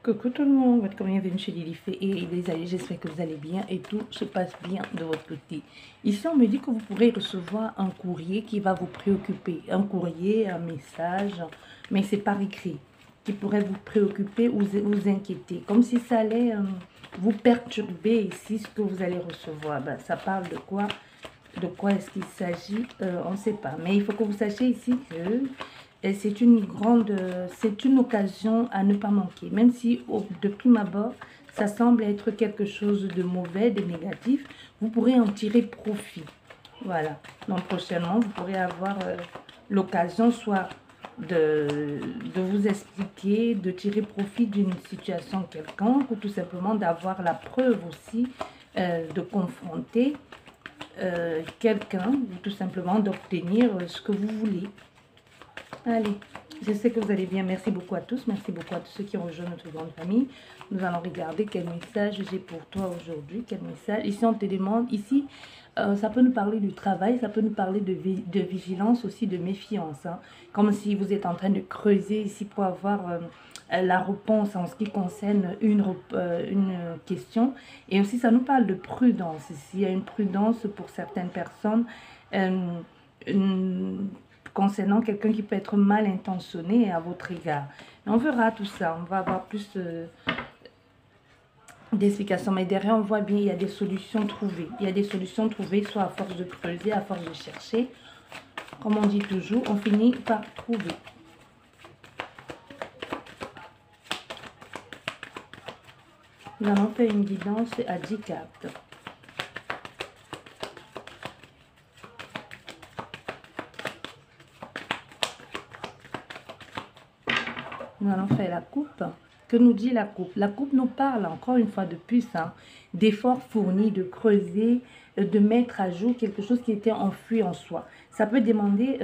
Coucou tout le monde, votre bienvenue chez Lilifé et les amis, j'espère que vous allez bien et tout se passe bien de votre côté. Ici, on me dit que vous pourrez recevoir un courrier qui va vous préoccuper, un courrier, un message, mais c'est par écrit, qui pourrait vous préoccuper ou vous inquiéter, comme si ça allait vous perturber ici, ce que vous allez recevoir. Ben, ça parle de quoi? De quoi est-ce qu'il s'agit? On ne sait pas, mais il faut que vous sachiez ici que c'est c'est une occasion à ne pas manquer. Même si de prime abord, ça semble être quelque chose de mauvais, de négatif, vous pourrez en tirer profit. Voilà. Donc prochainement, vous pourrez avoir l'occasion soit de vous expliquer, de tirer profit d'une situation quelconque, ou tout simplement d'avoir la preuve aussi de confronter quelqu'un, ou tout simplement d'obtenir ce que vous voulez. Allez, je sais que vous allez bien. Merci beaucoup à tous. Merci beaucoup à tous ceux qui ont rejoint notre grande famille. Nous allons regarder quel message j'ai pour toi aujourd'hui. Quel message. Ici, on te demande, ici, ça peut nous parler du travail, ça peut nous parler de vigilance, aussi de méfiance. Hein. Comme si vous êtes en train de creuser ici pour avoir la réponse en ce qui concerne une question. Et aussi, ça nous parle de prudence. Ici, il y a une prudence pour certaines personnes. Concernant quelqu'un qui peut être mal intentionné à votre égard. On verra tout ça, on va avoir plus d'explications, mais derrière on voit bien il y a des solutions trouvées. Il y a des solutions trouvées, soit à force de creuser, à force de chercher. Comme on dit toujours, on finit par trouver. Nous allons faire une guidance à 10 cartes. Nous allons faire la coupe. Que nous dit la coupe? La coupe nous parle encore une fois de plus d'efforts fournis, de creuser, de mettre à jour quelque chose qui était enfoui en soi. Ça peut demander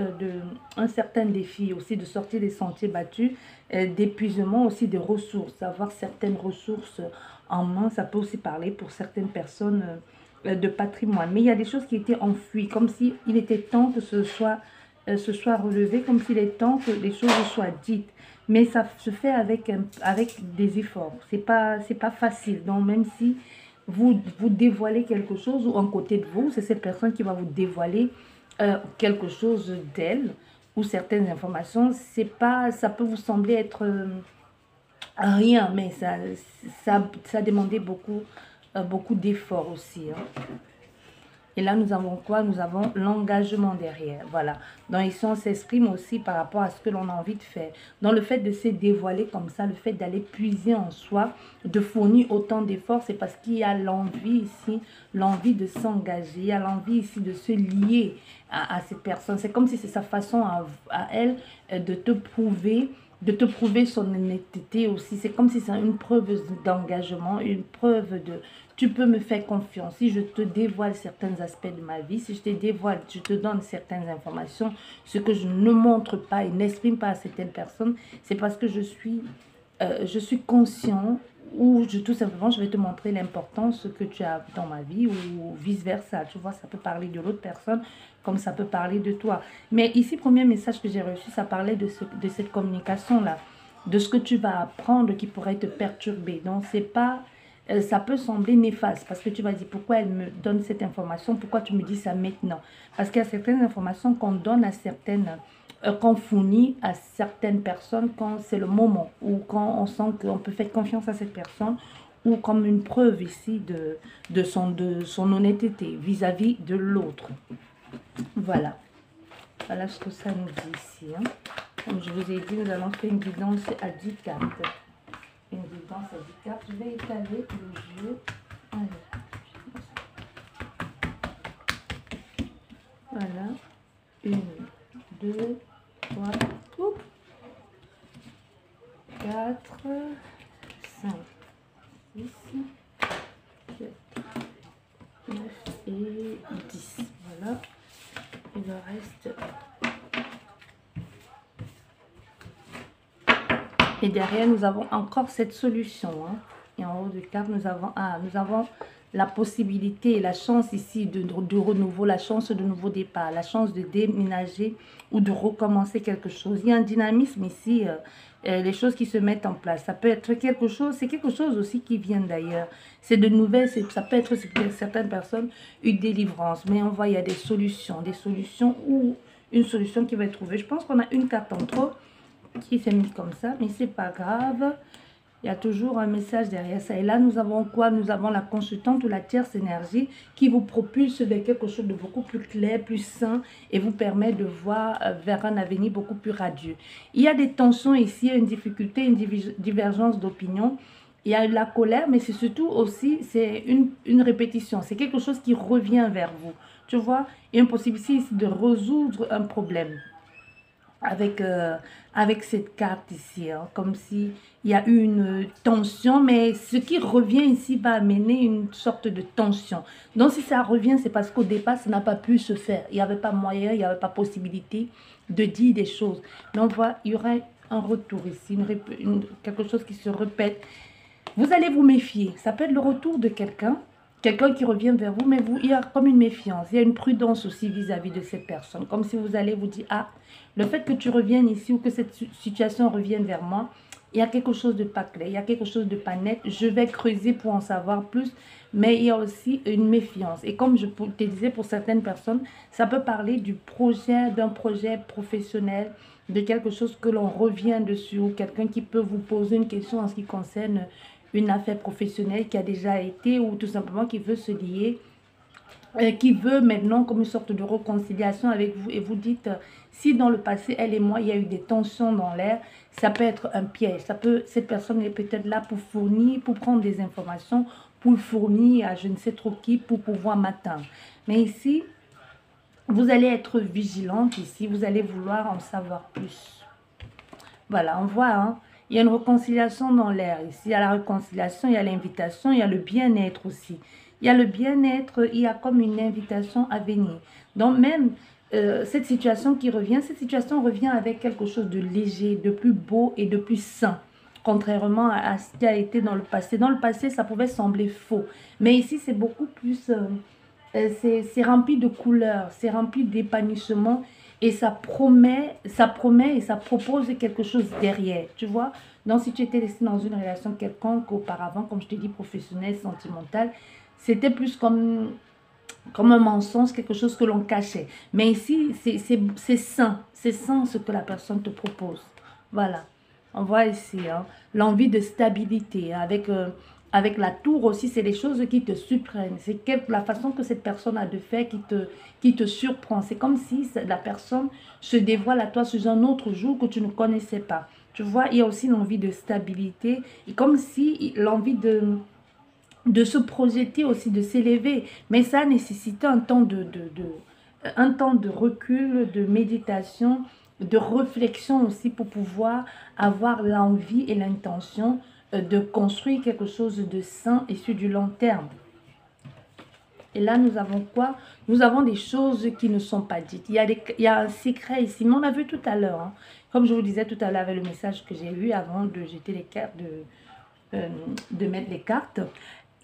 un certain défi aussi, de sortir des sentiers battus, d'épuisement aussi de ressources, avoir certaines ressources en main. Ça peut aussi parler pour certaines personnes de patrimoine. Mais il y a des choses qui étaient enfouies, comme si il était temps que ce soit relevé, comme s'il est temps que les choses soient dites. Mais ça se fait avec des efforts. C'est pas facile. Donc, même si vous dévoilez quelque chose, ou un côté de vous, c'est cette personne qui va vous dévoiler quelque chose d'elle, ou certaines informations, ça peut vous sembler être rien, mais ça demandait beaucoup d'efforts aussi. Hein. Et là, nous avons quoi? Nous avons l'engagement derrière. Voilà. Donc, ici, on s'exprime aussi par rapport à ce que l'on a envie de faire. Dans le fait de se dévoiler comme ça, le fait d'aller puiser en soi, de fournir autant d'efforts, c'est parce qu'il y a l'envie ici, l'envie de s'engager, il y a l'envie ici de se lier à cette personne. C'est comme si c'est sa façon à elle de te prouver son honnêteté aussi. C'est comme si c'est une preuve d'engagement, une preuve de tu peux me faire confiance. Si je te dévoile certains aspects de ma vie, si je te dévoile, je te donne certaines informations, ce que je ne montre pas et n'exprime pas à certaines personnes, c'est parce que je suis conscient, ou tout simplement, je vais te montrer l'importance que tu as dans ma vie, ou vice-versa. Tu vois, ça peut parler de l'autre personne comme ça peut parler de toi. Mais ici, premier message que j'ai reçu, ça parlait de cette communication-là, de ce que tu vas apprendre qui pourrait te perturber. Donc, c'est pas... ça peut sembler néfaste parce que tu vas dire pourquoi elle me donne cette information, pourquoi tu me dis ça maintenant. Parce qu'il y a certaines informations qu'on donne à qu'on fournit à certaines personnes quand c'est le moment, ou quand on sent qu'on peut faire confiance à cette personne, ou comme une preuve ici de son honnêteté vis-à-vis de l'autre. Voilà. Voilà ce que ça nous dit ici. Hein. Comme je vous ai dit, nous allons faire une guidance à 10 cartes. Une guidance à 10 cartes. Je vais étaler le jeu. Allez. Voilà. 1, 2, 3, 4, 5, 6, 7, 9 et 10. Voilà. Il le reste. Et derrière, nous avons encore cette solution. Hein. Et en haut de carte, nous avons la possibilité, la chance ici de renouveau, la chance de nouveau départ, la chance de déménager ou de recommencer quelque chose. Il y a un dynamisme ici, les choses qui se mettent en place. Ça peut être quelque chose, c'est quelque chose aussi qui vient d'ailleurs. C'est de nouvelles, ça peut être pour certaines personnes une délivrance. Mais on voit, il y a des solutions ou une solution qui va être trouvée. Je pense qu'on a une carte en trop qui s'est mise comme ça, mais c'est pas grave. Il y a toujours un message derrière ça. Et là, nous avons quoi? Nous avons la consultante ou la tierce énergie qui vous propulse vers quelque chose de beaucoup plus clair, plus sain et vous permet de voir vers un avenir beaucoup plus radieux. Il y a des tensions ici, une difficulté, une divergence d'opinion. Il y a la colère, mais c'est surtout aussi une répétition. C'est quelque chose qui revient vers vous. Tu vois, il y a une possibilité ici de résoudre un problème avec cette carte ici, hein, comme si il y a eu une tension, mais ce qui revient ici va amener une sorte de tension. Donc si ça revient, c'est parce qu'au départ, ça n'a pas pu se faire. Il n'y avait pas moyen, il n'y avait pas possibilité de dire des choses. Mais on voit, il y aura un retour ici, quelque chose qui se répète. Vous allez vous méfier. Ça peut être le retour de quelqu'un qui revient vers vous, mais il y a comme une méfiance, il y a une prudence aussi vis-à-vis de cette personne. Comme si vous allez vous dire, ah, le fait que tu reviennes ici ou que cette situation revienne vers moi, il y a quelque chose de pas clair, il y a quelque chose de pas net. Je vais creuser pour en savoir plus, mais il y a aussi une méfiance. Et comme je te disais, pour certaines personnes, ça peut parler d'un projet professionnel, de quelque chose que l'on revient dessus, ou quelqu'un qui peut vous poser une question en ce qui concerne une affaire professionnelle qui a déjà été, ou tout simplement qui veut se lier, qui veut maintenant comme une sorte de réconciliation avec vous. Et vous dites, si dans le passé, elle et moi, il y a eu des tensions dans l'air, ça peut être un piège. Cette personne est peut-être là pour fournir, pour prendre des informations, pour le fournir à je ne sais trop qui, pour pouvoir m'atteindre. Mais ici, vous allez être vigilante ici, vous allez vouloir en savoir plus. Voilà, on voit, hein. Il y a une réconciliation dans l'air. Ici, il y a la réconciliation, il y a l'invitation, il y a le bien-être aussi. Il y a le bien-être, il y a comme une invitation à venir. Donc même cette situation revient avec quelque chose de léger, de plus beau et de plus sain. Contrairement à ce qui a été dans le passé. Dans le passé, ça pouvait sembler faux. Mais ici, c'est beaucoup plus... c'est rempli de couleurs, c'est rempli d'épanouissement. Et ça promet et ça propose quelque chose derrière, tu vois. Donc, si tu étais resté dans une relation quelconque auparavant, comme je te dis, professionnelle, sentimentale, c'était plus comme un mensonge, quelque chose que l'on cachait. Mais ici, c'est sain ce que la personne te propose. Voilà, on voit ici, hein, l'envie de stabilité, hein, avec la tour aussi, c'est les choses qui te surprennent. C'est la façon que cette personne a de faire qui te surprend. C'est comme si la personne se dévoile à toi sous un autre jour que tu ne connaissais pas. Tu vois, il y a aussi l'envie de stabilité. Et comme si l'envie de se projeter aussi, de s'élever. Mais ça nécessite un temps de recul, de méditation, de réflexion aussi pour pouvoir avoir l'envie et l'intention de construire quelque chose de sain et sur du long terme. Et là, nous avons quoi? Nous avons des choses qui ne sont pas dites. Il y a un secret ici, mais on a vu tout à l'heure. Hein. Comme je vous disais tout à l'heure avec le message que j'ai eu avant de jeter les cartes, de mettre les cartes.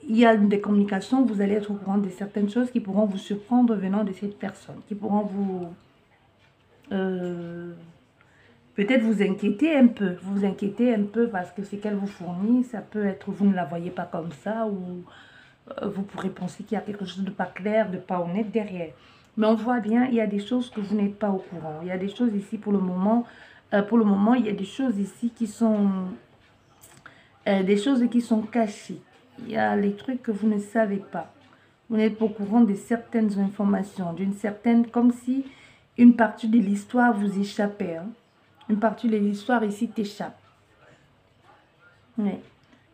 Il y a des communications, vous allez être au courant de certaines choses qui pourront vous surprendre venant de cette personne, qui pourront vous... peut-être vous inquiéter un peu, parce que ce qu'elle vous fournit, ça peut être, vous ne la voyez pas comme ça, ou vous pourrez penser qu'il y a quelque chose de pas clair, de pas honnête derrière. Mais on voit bien, il y a des choses que vous n'êtes pas au courant. Il y a des choses ici pour le moment, il y a des choses ici qui sont, cachées. Il y a les trucs que vous ne savez pas. Vous n'êtes pas au courant de certaines informations, comme si une partie de l'histoire vous échappait, hein. Une partie de l'histoire ici t'échappe. Mais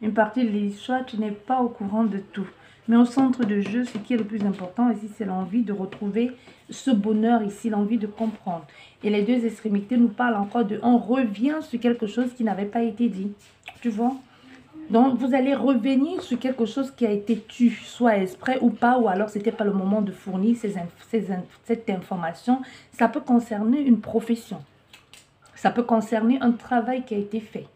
une partie de l'histoire, tu n'es pas au courant de tout. Mais au centre de jeu, ce qui est le plus important ici, c'est l'envie de retrouver ce bonheur ici, l'envie de comprendre. Et les deux extrémités nous parlent encore de... On revient sur quelque chose qui n'avait pas été dit. Tu vois? Donc, vous allez revenir sur quelque chose qui a été tu, soit exprès ou pas, ou alors c'était pas le moment de fournir cette information. Ça peut concerner une profession. Ça peut concerner un travail qui a été fait.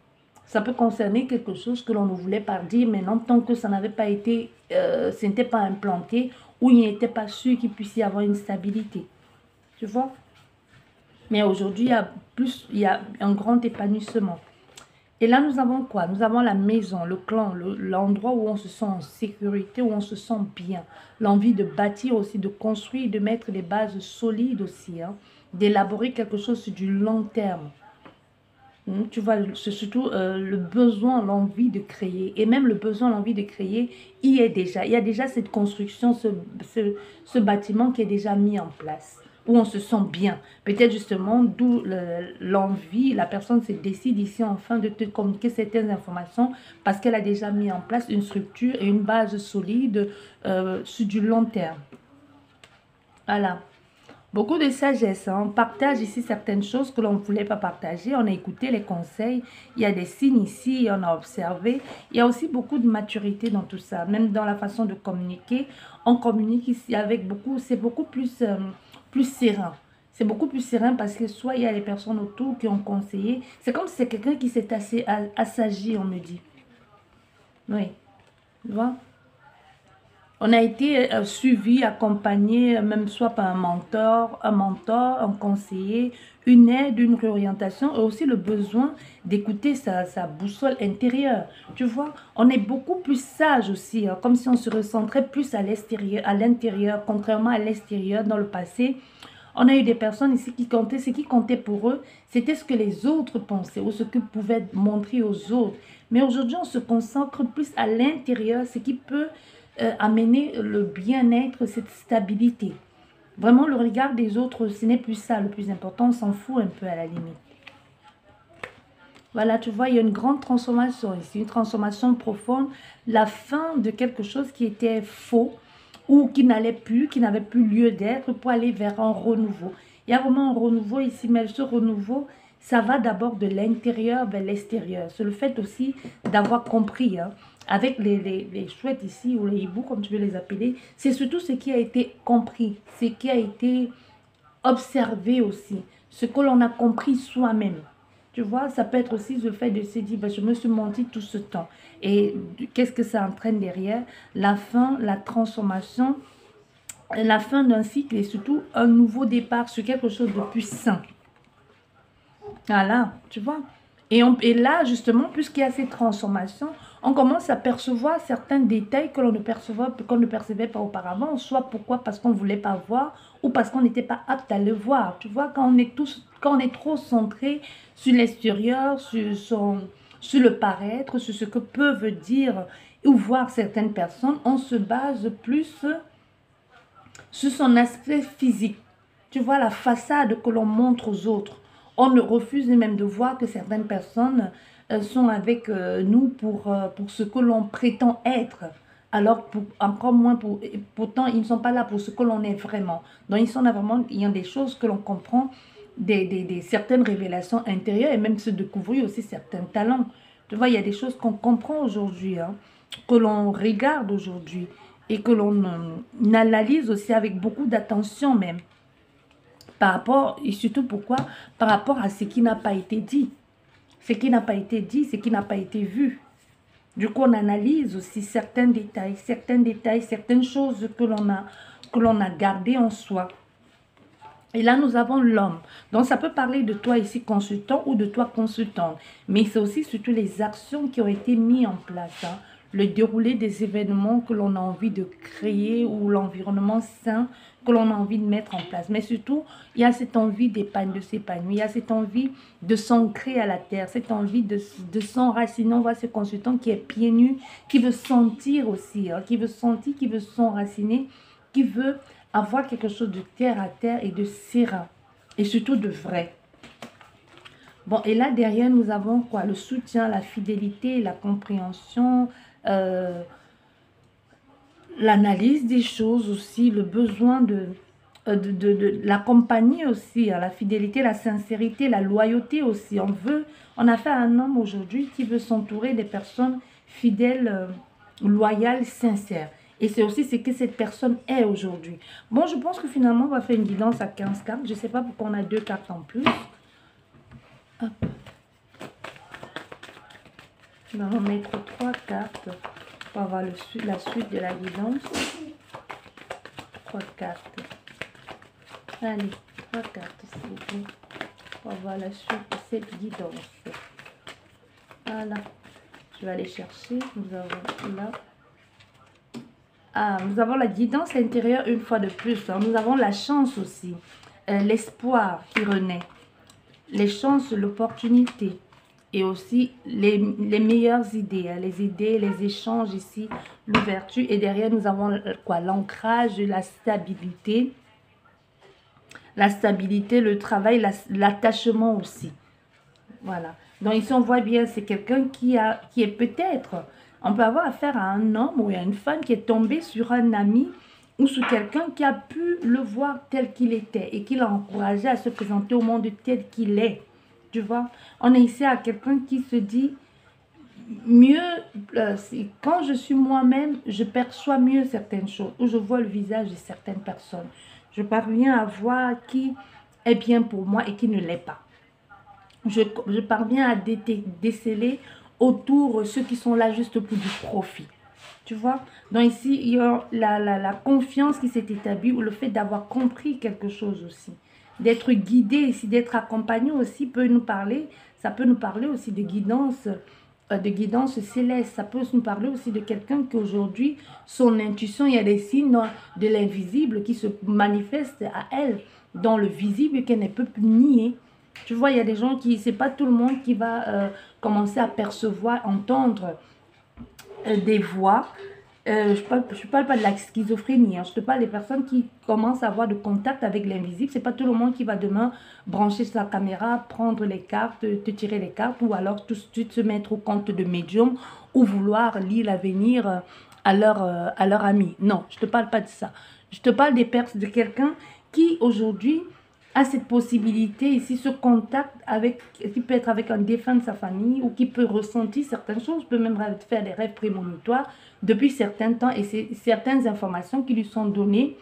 Ça peut concerner quelque chose que l'on ne voulait pas dire, mais non, tant que ça n'avait pas été, ce n'était pas implanté, ou il n'était pas sûr qu'il puisse y avoir une stabilité. Tu vois? Mais aujourd'hui, il y a un grand épanouissement. Et là, nous avons quoi? Nous avons la maison, le clan, l'endroit où on se sent en sécurité, où on se sent bien. L'envie de bâtir aussi, de construire, de mettre des bases solides aussi, hein, d'élaborer quelque chose sur du long terme. Tu vois, c'est surtout le besoin, l'envie de créer. Et même le besoin, l'envie de créer, il y est déjà. Il y a déjà cette construction, ce bâtiment qui est déjà mis en place, où on se sent bien. Peut-être justement d'où l'envie, la personne se décide ici enfin de te communiquer certaines informations parce qu'elle a déjà mis en place une structure et une base solide sur du long terme. Voilà. Beaucoup de sagesse, hein. On partage ici certaines choses que l'on ne voulait pas partager. On a écouté les conseils. Il y a des signes ici, on a observé. Il y a aussi beaucoup de maturité dans tout ça. Même dans la façon de communiquer. On communique ici avec beaucoup, c'est beaucoup plus, plus serein. C'est beaucoup plus serein parce que soit il y a les personnes autour qui ont conseillé. C'est comme si c'est quelqu'un qui s'est assez assagi, on me dit. Oui, tu vois. On a été suivi, accompagné, même soit par un mentor, un conseiller, une aide, une réorientation et aussi le besoin d'écouter sa boussole intérieure. Tu vois, on est beaucoup plus sage aussi, hein, comme si on se recentrait plus à l'intérieur, contrairement à l'extérieur dans le passé. On a eu des personnes ici qui comptaient, ce qui comptait pour eux, c'était ce que les autres pensaient ou ce qu'ils pouvaient montrer aux autres. Mais aujourd'hui, on se concentre plus à l'intérieur, ce qui peut amener le bien-être, cette stabilité. Vraiment, le regard des autres, ce n'est plus ça le plus important, on s'en fout un peu à la limite. Voilà, tu vois, il y a une grande transformation ici, une transformation profonde, la fin de quelque chose qui était faux ou qui n'allait plus, qui n'avait plus lieu d'être pour aller vers un renouveau. Il y a vraiment un renouveau ici, mais ce renouveau, ça va d'abord de l'intérieur vers l'extérieur. C'est le fait aussi d'avoir compris, hein, avec les chouettes ici, ou les hiboux, comme tu veux les appeler, c'est surtout ce qui a été compris, ce qui a été observé aussi, ce que l'on a compris soi-même. Tu vois, ça peut être aussi le fait de se dire, ben, je me suis menti tout ce temps. Et qu'est-ce que ça entraîne derrière? La fin, la transformation, la fin d'un cycle et surtout un nouveau départ sur quelque chose de plus sain. Voilà, tu vois. Et là, justement, puisqu'il y a ces transformations, on commence à percevoir certains détails que l'on ne percevait pas auparavant, soit pourquoi parce qu'on ne voulait pas voir, ou parce qu'on n'était pas apte à le voir. Tu vois, quand on est trop centré sur l'extérieur, sur le paraître, sur ce que peuvent dire ou voir certaines personnes, on se base plus sur son aspect physique. Tu vois, la façade que l'on montre aux autres. On ne refuse même de voir que certaines personnes sont avec nous pour ce que l'on prétend être. Alors, encore moins, pourtant, ils ne sont pas là pour ce que l'on est vraiment. Donc, ils sont là vraiment, il y a des choses que l'on comprend, certaines révélations intérieures et même se découvrir aussi certains talents. Tu vois, il y a des choses qu'on comprend aujourd'hui, hein, que l'on regarde aujourd'hui et que l'on analyse aussi avec beaucoup d'attention même. Par rapport, et surtout pourquoi? Par rapport à ce qui n'a pas été dit. Ce qui n'a pas été dit, ce qui n'a pas été vu. Du coup, on analyse aussi certains détails, certaines choses que l'on a gardées en soi. Et là, nous avons l'homme. Donc, ça peut parler de toi ici, consultant, ou de toi, consultante. Mais c'est aussi surtout les actions qui ont été mises en place. Hein. Le déroulé des événements que l'on a envie de créer ou l'environnement sain que l'on a envie de mettre en place. Mais surtout, il y a cette envie de s'épanouir. Il y a cette envie de s'ancrer à la terre, cette envie de s'enraciner. On voit ce consultant qui est pieds nus, qui veut sentir aussi, hein, qui veut sentir, qui veut s'enraciner, qui veut avoir quelque chose de terre à terre et de serein. Et surtout de vrai. Bon, et là, derrière, nous avons quoi? Le soutien, la fidélité, la compréhension, l'analyse des choses aussi, le besoin de l'accompagner aussi, hein, la fidélité, la sincérité, la loyauté aussi. On a fait un homme aujourd'hui qui veut s'entourer des personnes fidèles, loyales, sincères. Et c'est aussi ce que cette personne est aujourd'hui. Bon, je pense que finalement, on va faire une guidance à 15 cartes. Je ne sais pas pourquoi on a 2 cartes en plus. Hop. Nous allons mettre 3 cartes pour avoir la suite de la guidance. 3 cartes. Allez, 3 cartes s'il vous plaît. Pour avoir la suite de cette guidance. Voilà. Je vais aller chercher. Nous avons là. Ah, nous avons la guidance intérieure une fois de plus. Hein. Nous avons la chance aussi. L'espoir qui renaît. Les chances, l'opportunité. Et aussi les meilleures idées. Hein. Les idées, les échanges ici. L'ouverture. Et derrière, nous avons quoi? L'ancrage, la stabilité. La stabilité, le travail, l'attachement aussi. Voilà. Donc ici, on voit bien, c'est quelqu'un qui est peut-être... On peut avoir affaire à un homme ou à une femme qui est tombé sur un ami ou sur quelqu'un qui a pu le voir tel qu'il était et qui l'a encouragé à se présenter au monde tel qu'il est. Tu vois, on est ici à quelqu'un qui se dit mieux, quand je suis moi-même, je perçois mieux certaines choses ou je vois le visage de certaines personnes. Je parviens à voir qui est bien pour moi et qui ne l'est pas. Je parviens à déceler autour ceux qui sont là juste pour du profit. Tu vois? Donc ici, il y a la confiance qui s'est établie ou le fait d'avoir compris quelque chose aussi. D'être guidé ici, d'être accompagné aussi peut nous parler. Ça peut nous parler aussi de guidance céleste. Ça peut nous parler aussi de quelqu'un qui aujourd'hui, son intuition, il y a des signes de l'invisible qui se manifestent à elle dans le visible qu'elle ne peut plus nier. Tu vois, il y a des gens qui, c'est pas tout le monde qui va commencer à percevoir, entendre des voix. Je parle pas de la schizophrénie, hein. Je te parle des personnes qui commencent à avoir de contact avec l'invisible. C'est pas tout le monde qui va demain brancher sa caméra, prendre les cartes, te tirer les cartes ou alors tout de suite se mettre au compte de médium ou vouloir lire l'avenir à leur ami. Non, je te parle pas de ça. Je te parle de quelqu'un qui aujourd'hui a cette possibilité ici, ce contact qui peut être avec un défunt de sa famille ou qui peut ressentir certaines choses, peut même faire des rêves prémonitoires depuis certains temps et c'est certaines informations qui lui sont données,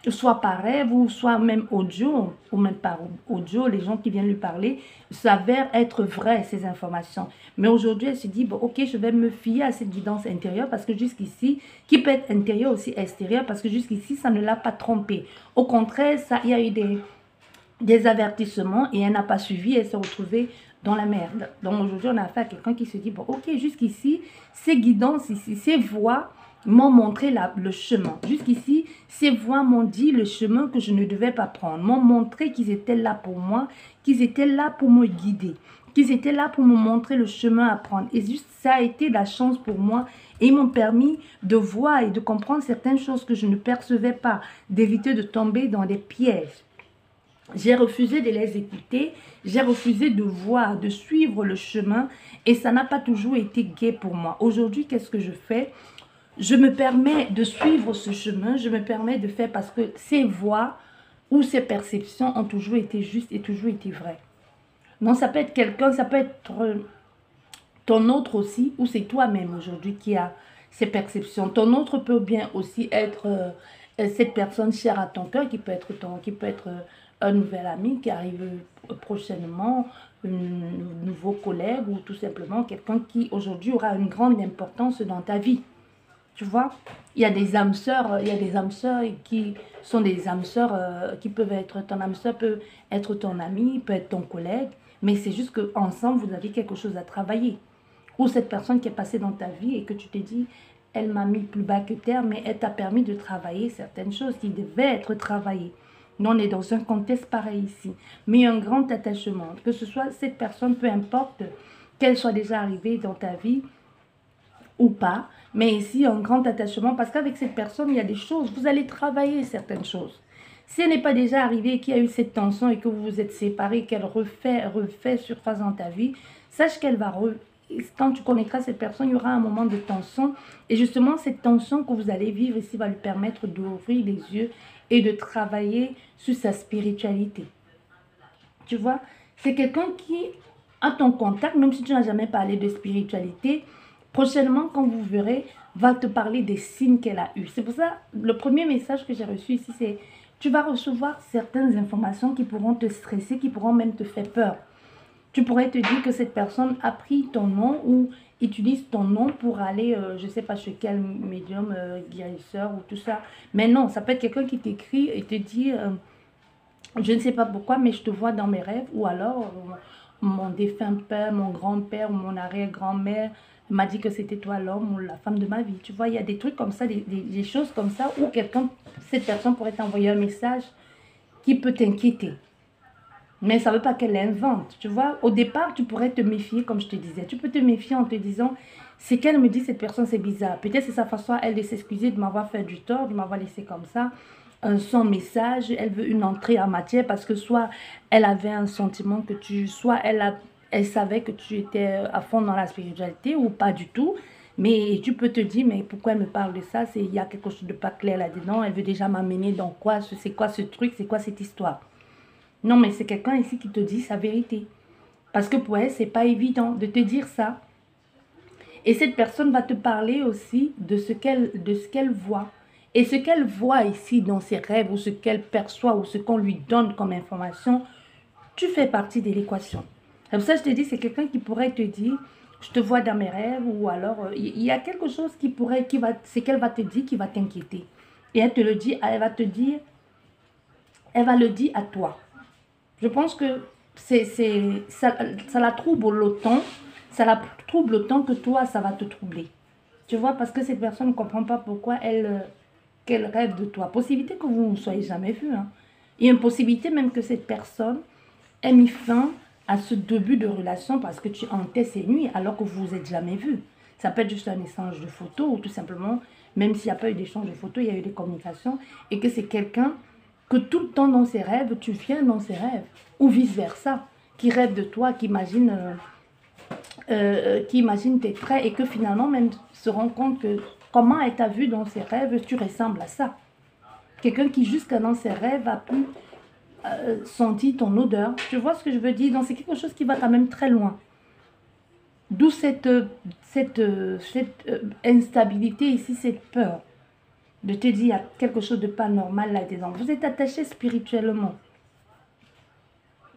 soit par rêve ou soit même audio, ou même par audio, les gens qui viennent lui parler, s'avèrent être vraies ces informations. Mais aujourd'hui, elle se dit, bon, ok, je vais me fier à cette guidance intérieure parce que jusqu'ici, qui peut être intérieure aussi extérieure, parce que jusqu'ici, ça ne l'a pas trompée. Au contraire, il y a eu des avertissements et elle n'a pas suivi, elle s'est retrouvée dans la merde. Donc aujourd'hui, on a affaire à quelqu'un qui se dit, bon, ok, jusqu'ici, ces guidances ici, ces voix m'ont montré le chemin. Jusqu'ici, ces voix m'ont dit le chemin que je ne devais pas prendre, m'ont montré qu'ils étaient là pour moi, qu'ils étaient là pour me guider, qu'ils étaient là pour me montrer le chemin à prendre. Et juste, ça a été la chance pour moi et ils m'ont permis de voir et de comprendre certaines choses que je ne percevais pas, d'éviter de tomber dans des pièges. J'ai refusé de les écouter, j'ai refusé de voir, de suivre le chemin et ça n'a pas toujours été gai pour moi. Aujourd'hui, qu'est-ce que je fais? Je me permets de suivre ce chemin, je me permets de faire parce que ces voix ou ces perceptions ont toujours été justes et toujours été vraies. Non, ça peut être quelqu'un, ça peut être ton autre aussi ou c'est toi-même aujourd'hui qui a ces perceptions. Ton autre peut bien aussi être cette personne chère à ton cœur qui peut être un nouvel ami qui arrive prochainement, un nouveau collègue ou tout simplement quelqu'un qui aujourd'hui aura une grande importance dans ta vie. Tu vois, il y a des âmes sœurs, qui sont des âmes sœurs qui peuvent être, ton âme sœur peut être ton ami, peut être ton collègue, mais c'est juste qu'ensemble, vous avez quelque chose à travailler. Ou cette personne qui est passée dans ta vie et que tu t'es dit, elle m'a mis plus bas que terre, mais elle t'a permis de travailler certaines choses qui devaient être travaillées. Nous, on est dans un contexte pareil ici. Mais il y a un grand attachement. Que ce soit cette personne, peu importe qu'elle soit déjà arrivée dans ta vie ou pas. Mais ici, il y a un grand attachement parce qu'avec cette personne, il y a des choses. Vous allez travailler certaines choses. Si elle n'est pas déjà arrivée, qu'il y a eu cette tension et que vous vous êtes séparés, qu'elle refait surface dans ta vie, sache qu'elle va quand tu connaîtras cette personne, il y aura un moment de tension. Et justement, cette tension que vous allez vivre ici va lui permettre d'ouvrir les yeux et de travailler sur sa spiritualité. Tu vois, c'est quelqu'un qui a ton contact, même si tu n'as jamais parlé de spiritualité, prochainement, quand vous verrez, va te parler des signes qu'elle a eus. C'est pour ça, le premier message que j'ai reçu ici, c'est tu vas recevoir certaines informations qui pourront te stresser, qui pourront même te faire peur. Tu pourrais te dire que cette personne a pris ton nom ou utilise ton nom pour aller, je ne sais pas chez quel médium, guérisseur ou tout ça. Mais non, ça peut être quelqu'un qui t'écrit et te dit, je ne sais pas pourquoi, mais je te vois dans mes rêves. Ou alors, mon défunt père, mon grand-père ou mon arrière-grand-mère m'a dit que c'était toi l'homme ou la femme de ma vie. Tu vois, il y a des trucs comme ça, des choses comme ça où quelqu'un, cette personne pourrait t'envoyer un message qui peut t'inquiéter. Mais ça ne veut pas qu'elle l'invente, tu vois. Au départ, tu pourrais te méfier, comme je te disais. Tu peux te méfier en te disant, c'est qu'elle me dit, cette personne, c'est bizarre. Peut-être c'est sa façon, elle, de s'excuser, de m'avoir fait du tort, de m'avoir laissé comme ça. Son message, elle veut une entrée en matière parce que soit elle avait un sentiment que soit elle savait que tu étais à fond dans la spiritualité ou pas du tout. Mais tu peux te dire, mais pourquoi elle me parle de ça? Il y a quelque chose de pas clair là-dedans. Elle veut déjà m'amener dans quoi? C'est quoi ce truc? C'est quoi cette histoire? Non, mais c'est quelqu'un ici qui te dit sa vérité. Parce que pour elle, c'est pas évident de te dire ça. Et cette personne va te parler aussi de ce qu'elle voit. Et ce qu'elle voit ici dans ses rêves, ou ce qu'elle perçoit, ou ce qu'on lui donne comme information, tu fais partie de l'équation. C'est pour ça que je te dis, c'est quelqu'un qui pourrait te dire, je te vois dans mes rêves, ou alors, il y a quelque chose c'est qu'elle va te dire qui va t'inquiéter. Et elle te le dit, elle va te dire, elle va le dire à toi. Je pense que ça la trouble autant, ça la trouble autant que toi, ça va te troubler. Tu vois, parce que cette personne ne comprend pas pourquoi qu'elle rêve de toi. Possibilité que vous ne soyez jamais vus. Hein. Il y a une possibilité même que cette personne ait mis fin à ce début de relation parce que tu hantais ses nuits alors que vous vous êtes jamais vus. Ça peut être juste un échange de photos ou tout simplement, même s'il n'y a pas eu d'échange de photos, il y a eu des communications et que c'est quelqu'un que tout le temps dans ses rêves, tu viens dans ses rêves ou vice-versa, qui rêve de toi, qui imagine tes traits et que finalement même se rend compte que comment elle t'a vu dans ses rêves, tu ressembles à ça. Quelqu'un qui jusqu'à dans ses rêves a pu sentir ton odeur. Tu vois ce que je veux dire? Donc c'est quelque chose qui va quand même très loin. D'où cette instabilité ici, cette peur de te dire il y a quelque chose de pas normal là-dedans. Vous êtes attaché spirituellement.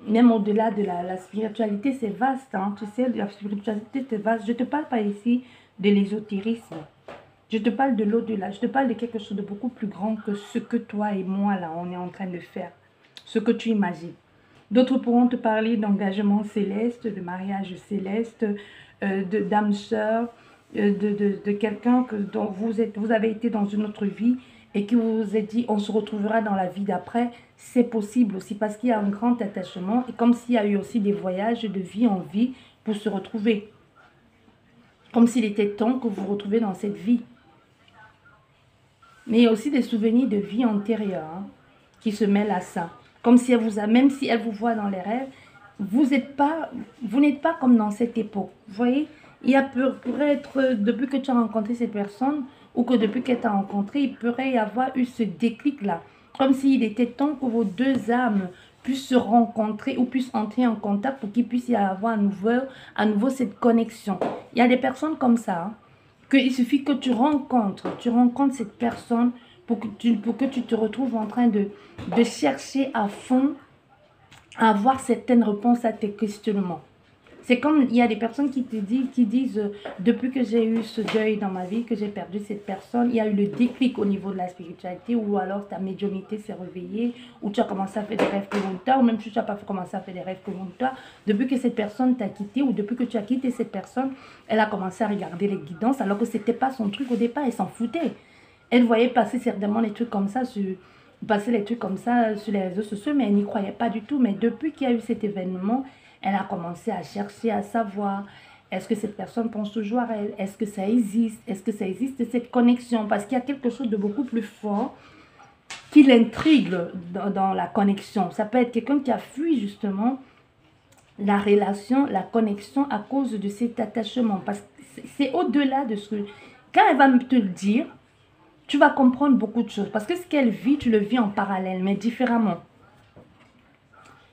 Même au-delà de la spiritualité, c'est vaste. Hein. Tu sais, la spiritualité, c'est vaste. Je ne te parle pas ici de l'ésotérisme. Je te parle de l'au-delà. Je te parle de quelque chose de beaucoup plus grand que ce que toi et moi, là, on est en train de faire. Ce que tu imagines. D'autres pourront te parler d'engagement céleste, de mariage céleste, d'âme sœur, de quelqu'un dont vous avez été dans une autre vie et qui vous a dit on se retrouvera dans la vie d'après. C'est possible aussi parce qu'il y a un grand attachement et comme s'il y a eu aussi des voyages de vie en vie pour se retrouver. Comme s'il était temps que vous vous retrouvez dans cette vie. Mais il y a aussi des souvenirs de vie antérieure hein, qui se mêlent à ça. Comme si elle vous a, même si elle vous voit dans les rêves, vous n'êtes pas comme dans cette époque. Vous voyez, il y a pourrait être, depuis que tu as rencontré cette personne, ou que depuis qu'elle t'a rencontré, il pourrait y avoir eu ce déclic-là. Comme s'il était temps que vos deux âmes puissent se rencontrer ou puissent entrer en contact pour qu'il puisse y avoir à nouveau cette connexion. Il y a des personnes comme ça, hein, qu'il suffit que tu rencontres cette personne pour que tu te retrouves en train de chercher à fond à avoir certaines réponses à tes questionnements. C'est comme il y a des personnes qui disent depuis que j'ai eu ce deuil dans ma vie, que j'ai perdu cette personne, il y a eu le déclic au niveau de la spiritualité ou alors ta médiumnité s'est réveillée ou tu as commencé à faire des rêves volontaires ou même si tu n'as pas commencé à faire des rêves volontaires, depuis que cette personne t'a quitté ou depuis que tu as quitté cette personne, elle a commencé à regarder les guidances alors que ce n'était pas son truc au départ, elle s'en foutait. Elle voyait passer certainement les trucs comme ça sur les réseaux sociaux, mais elle n'y croyait pas du tout. Mais depuis qu'il y a eu cet événement, elle a commencé à chercher, à savoir, est-ce que cette personne pense toujours à elle? Est-ce que ça existe? Est-ce que ça existe cette connexion? Parce qu'il y a quelque chose de beaucoup plus fort qui l'intrigue dans la connexion. Ça peut être quelqu'un qui a fui justement la relation, la connexion à cause de cet attachement. Parce que c'est au-delà de ce que... Quand elle va te le dire, tu vas comprendre beaucoup de choses. Parce que ce qu'elle vit, tu le vis en parallèle, mais différemment.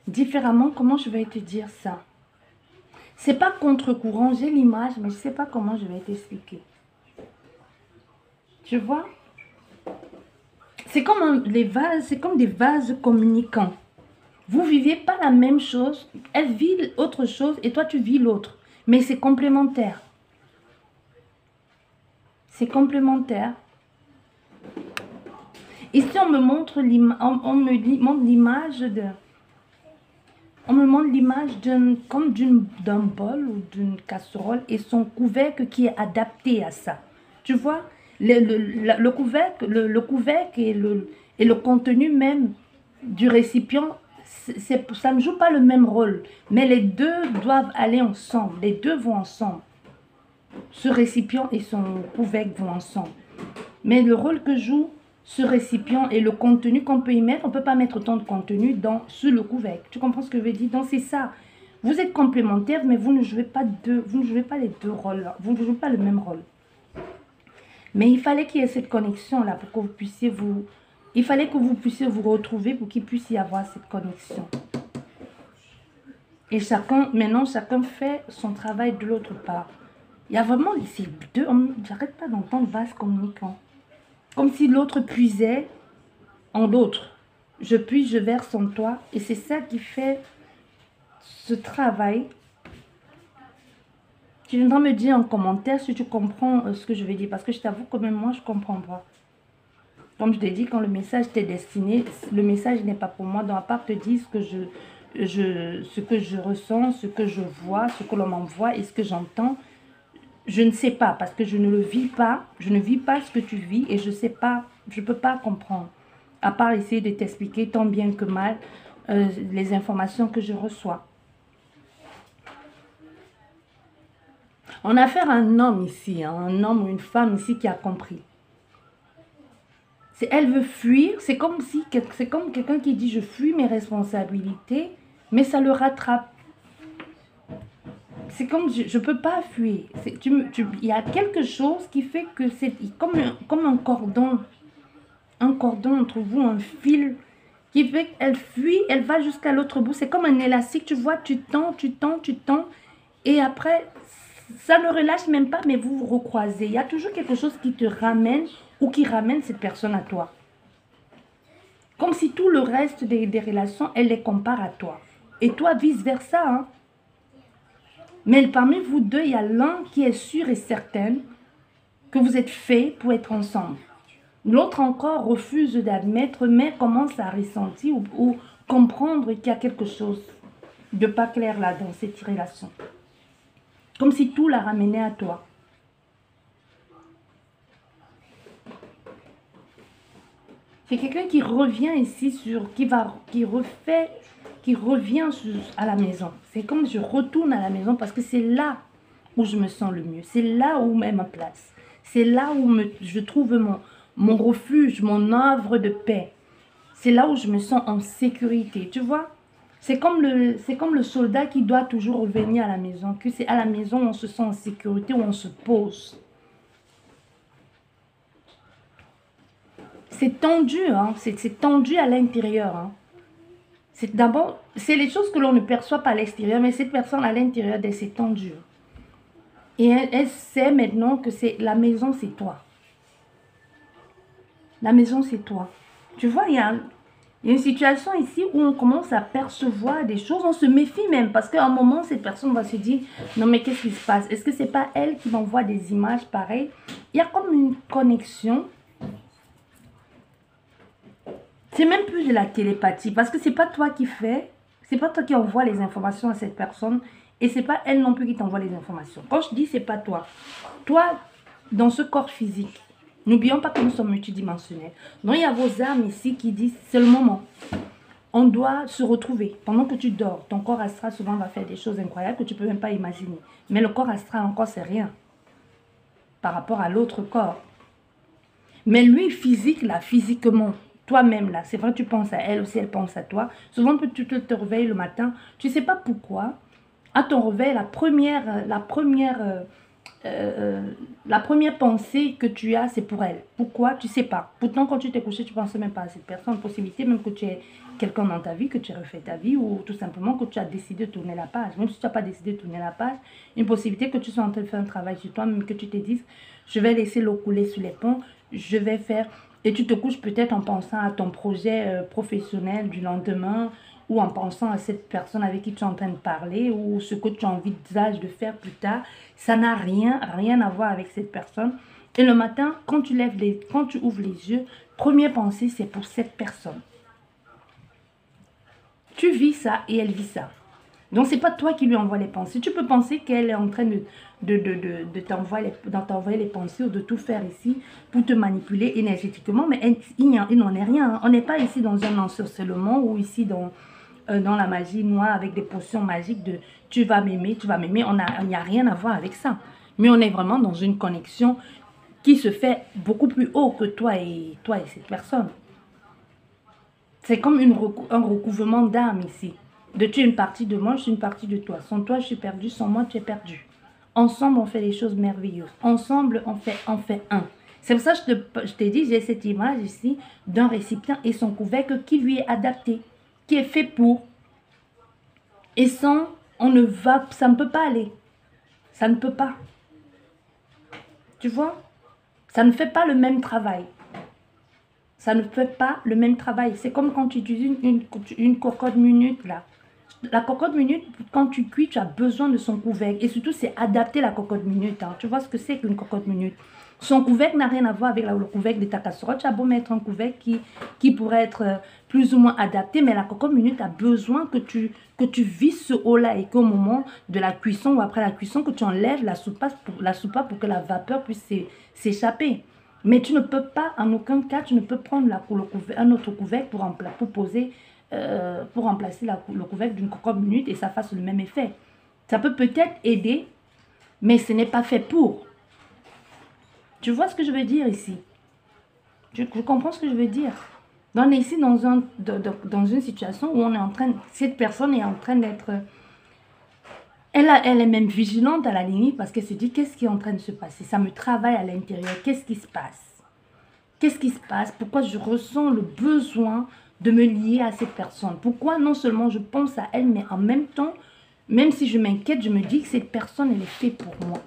Différemment, comment je vais te dire ça? C'est pas contre-courant, j'ai l'image, mais je sais pas comment je vais t'expliquer. Tu vois? C'est comme des vases communicants. Vous viviez pas la même chose. Elle vit autre chose et toi, tu vis l'autre. Mais c'est complémentaire. C'est complémentaire. Ici, on me montre l'image de... On me montre l'image comme d'un bol ou d'une casserole et son couvercle qui est adapté à ça. Tu vois, le couvercle, et le contenu même du récipient, ça ne joue pas le même rôle. Mais les deux doivent aller ensemble. Les deux vont ensemble. Ce récipient et son couvercle vont ensemble. Mais le rôle que joue ce récipient et le contenu qu'on peut y mettre, on ne peut pas mettre autant de contenu sur le couvercle. Tu comprends ce que je veux dire? Donc c'est ça. Vous êtes complémentaires, mais vous ne jouez pas les deux rôles. Vous ne jouez pas le même rôle. Mais il fallait qu'il y ait cette connexion-là pour que vous puissiez vous... Il fallait que vous puissiez vous retrouver pour qu'il puisse y avoir cette connexion. Et maintenant, chacun fait son travail de l'autre part. Il y a vraiment ces deux... J'arrête pas d'entendre vase communicant. Comme si l'autre puisait en l'autre. Je puise, je verse en toi. Et c'est ça qui fait ce travail. Tu viendras me dire en commentaire si tu comprends ce que je vais dire. Parce que je t'avoue que même moi, je ne comprends pas. Comme je t'ai dit, quand le message t'est destiné, le message n'est pas pour moi. Donc, à part te dire ce que je ressens, ce que je vois, ce que l'on m'envoie et ce que j'entends, je ne sais pas parce que je ne le vis pas. Je ne vis pas ce que tu vis et je ne sais pas, je ne peux pas comprendre. À part essayer de t'expliquer tant bien que mal les informations que je reçois. On a affaire à un homme ici, hein, un homme ou une femme ici qui a compris. Elle veut fuir, c'est comme quelqu'un qui dit je fuis mes responsabilités, mais ça le rattrape. C'est comme je ne peux pas fuir. Il y a quelque chose qui fait que c'est comme un cordon entre vous, un fil qui fait qu'elle fuit, elle va jusqu'à l'autre bout. C'est comme un élastique, tu vois, tu tends, et après, ça ne relâche même pas, mais vous vous recroisez. Il y a toujours quelque chose qui te ramène ou qui ramène cette personne à toi. Comme si tout le reste des relations, elle les compare à toi. Et toi, vice-versa. Hein? Mais parmi vous deux, il y a l'un qui est sûr et certain que vous êtes fait pour être ensemble. L'autre encore refuse d'admettre, mais commence à ressentir ou comprendre qu'il y a quelque chose de pas clair là dans cette relation. Comme si tout la ramenait à toi. C'est quelqu'un qui revient ici qui revient à la maison. C'est comme je retourne à la maison parce que c'est là où je me sens le mieux. C'est là où est ma place. C'est là où je trouve mon refuge, mon havre de paix. C'est là où je me sens en sécurité. Tu vois? C'est comme le soldat qui doit toujours revenir à la maison. Que c'est à la maison où on se sent en sécurité, où on se pose. C'est tendu, hein? C'est tendu à l'intérieur. Hein? D'abord, c'est les choses que l'on ne perçoit pas à l'extérieur, mais cette personne à l'intérieur, c'est tendu. Et elle sait maintenant que la maison, c'est toi. La maison, c'est toi. Tu vois, il y a une situation ici où on commence à percevoir des choses, on se méfie même, parce qu'à un moment, cette personne va se dire, non mais qu'est-ce qui se passe? Est-ce que c'est pas elle qui m'envoie des images pareilles? Il y a comme une connexion. C'est même plus de la télépathie, parce que c'est pas toi qui fais, c'est pas toi qui envoie les informations à cette personne, et c'est pas elle non plus qui t'envoie les informations. Quand je dis c'est pas toi, dans ce corps physique, n'oublions pas que nous sommes multidimensionnels. Donc il y a vos âmes ici qui disent c'est le moment. On doit se retrouver. Pendant que tu dors, ton corps astral souvent va faire des choses incroyables que tu ne peux même pas imaginer. Mais le corps astral encore c'est rien par rapport à l'autre corps. Mais lui physique là, physiquement, toi-même là, c'est vrai tu penses à elle aussi, elle pense à toi. Souvent tu te réveilles le matin, tu ne sais pas pourquoi. À ton réveil, la première pensée que tu as, c'est pour elle. Pourquoi? Tu ne sais pas. Pourtant, quand tu t'es couché, tu ne pensais même pas à cette personne. Possibilité même que tu aies quelqu'un dans ta vie, que tu aies refait ta vie, ou tout simplement que tu as décidé de tourner la page. Même si tu n'as pas décidé de tourner la page, une possibilité que tu sois en train de faire un travail sur toi, même que tu te dises, je vais laisser l'eau couler sous les ponts, je vais faire... Et tu te couches peut-être en pensant à ton projet professionnel du lendemain, ou en pensant à cette personne avec qui tu es en train de parler, ou ce que tu as envie de faire plus tard. Ça n'a rien à voir avec cette personne. Et le matin, quand tu ouvres les yeux, première pensée, c'est pour cette personne. Tu vis ça et elle vit ça. Donc, ce n'est pas toi qui lui envoie les pensées. Tu peux penser qu'elle est en train de t'envoyer les pensées ou de tout faire ici pour te manipuler énergétiquement, mais il n'en est rien. On n'est pas ici dans un ensorcellement ou ici dans la magie noire avec des potions magiques de tu vas m'aimer, tu vas m'aimer. Il n'y a rien à voir avec ça. Mais on est vraiment dans une connexion qui se fait beaucoup plus haut que toi et cette personne. C'est comme un recouvrement d'âme ici. De tu es une partie de moi, je suis une partie de toi. Sans toi, je suis perdu. Sans moi, tu es perdu. Ensemble, on fait des choses merveilleuses. Ensemble, on fait un. C'est pour ça que je t'ai dit, j'ai cette image ici d'un récipient et son couvercle qui lui est adapté, qui est fait pour. Et sans, ça ne peut pas aller. Ça ne peut pas. Tu vois? Ça ne fait pas le même travail. Ça ne fait pas le même travail. C'est comme quand tu utilises une cocotte minute là. La cocotte minute, quand tu cuis, tu as besoin de son couvercle. Et surtout, c'est adapter la cocotte minute. Hein. Tu vois ce que c'est qu'une cocotte minute? Son couvercle n'a rien à voir avec le couvercle de ta casserole. Tu as beau mettre un couvercle qui pourrait être plus ou moins adapté, mais la cocotte minute a besoin que tu visses ce haut-là et qu'au moment de la cuisson ou après la cuisson, que tu enlèves la soupape pour que la vapeur puisse s'échapper. Mais tu ne peux pas, en aucun cas, tu ne peux prendre un autre couvercle pour remplacer le couvercle d'une cocotte minute et ça fasse le même effet. Ça peut peut-être aider, mais ce n'est pas fait pour. Tu vois ce que je veux dire ici? Tu comprends ce que je veux dire? On est ici dans une situation où cette personne est en train d'être... Elle est même vigilante à la limite parce qu'elle se dit, qu'est-ce qui est en train de se passer? Ça me travaille à l'intérieur. Qu'est-ce qui se passe? Qu'est-ce qui se passe? Pourquoi je ressens le besoin de me lier à cette personne? Pourquoi non seulement je pense à elle, mais en même temps, même si je m'inquiète, je me dis que cette personne, elle est faite pour moi.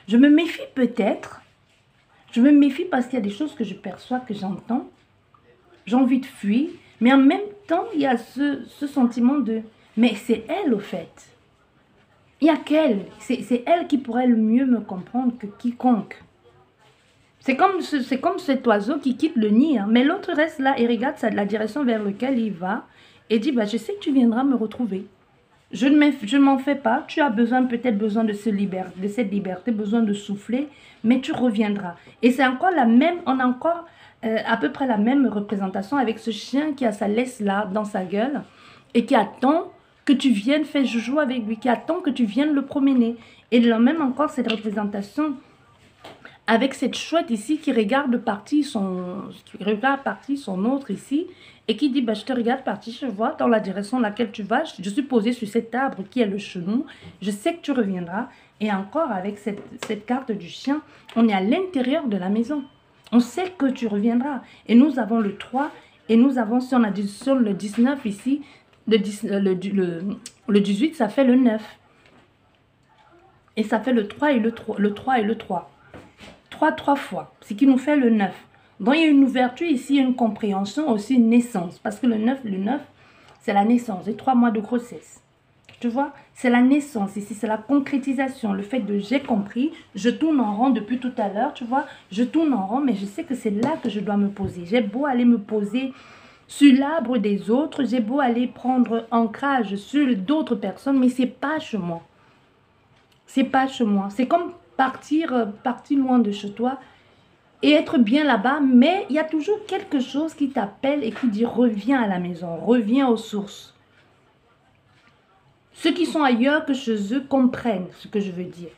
Je me méfie peut-être. Je me méfie parce qu'il y a des choses que je perçois, que j'entends. J'ai envie de fuir. Mais en même temps, il y a ce sentiment de... Mais c'est elle, au fait. Il n'y a qu'elle. C'est elle qui pourrait le mieux me comprendre que quiconque. C'est comme cet oiseau qui quitte le nid. Hein. Mais l'autre reste là et regarde la direction vers laquelle il va. Et dit, bah, je sais que tu viendras me retrouver. Je ne m'en fais pas. Tu as peut-être besoin de cette liberté, besoin de souffler. Mais tu reviendras. Et c'est encore on a encore à peu près la même représentation avec ce chien qui a sa laisse là dans sa gueule. Et qui attend que tu viennes faire joujou avec lui. Qui attend que tu viennes le promener. Et de la même encore cette représentation... avec cette chouette ici qui regarde partir son autre ici et qui dit, bah, je te regarde partir, je vois dans la direction dans laquelle tu vas, je suis posée sur cet arbre qui est le chenou, je sais que tu reviendras. Et encore avec cette carte du chien, on est à l'intérieur de la maison. On sait que tu reviendras. Et nous avons le 3 et nous avons, si on a sur le 19 ici, le 18, ça fait le 9. Et ça fait le 3 et le 3. 3 fois, ce qui nous fait le 9. Donc, il y a une ouverture ici, une compréhension, aussi une naissance. Parce que le 9, c'est la naissance, les 3 mois de grossesse. Tu vois, c'est la naissance ici, c'est la concrétisation. Le fait de j'ai compris, je tourne en rond depuis tout à l'heure, tu vois. Je tourne en rond, mais je sais que c'est là que je dois me poser. J'ai beau aller me poser sur l'arbre des autres, j'ai beau aller prendre ancrage sur d'autres personnes, mais c'est pas chez moi. C'est pas chez moi. C'est comme... partir loin de chez toi et être bien là-bas, mais il y a toujours quelque chose qui t'appelle et qui dit reviens à la maison, reviens aux sources. Ceux qui sont ailleurs que chez eux comprennent ce que je veux dire.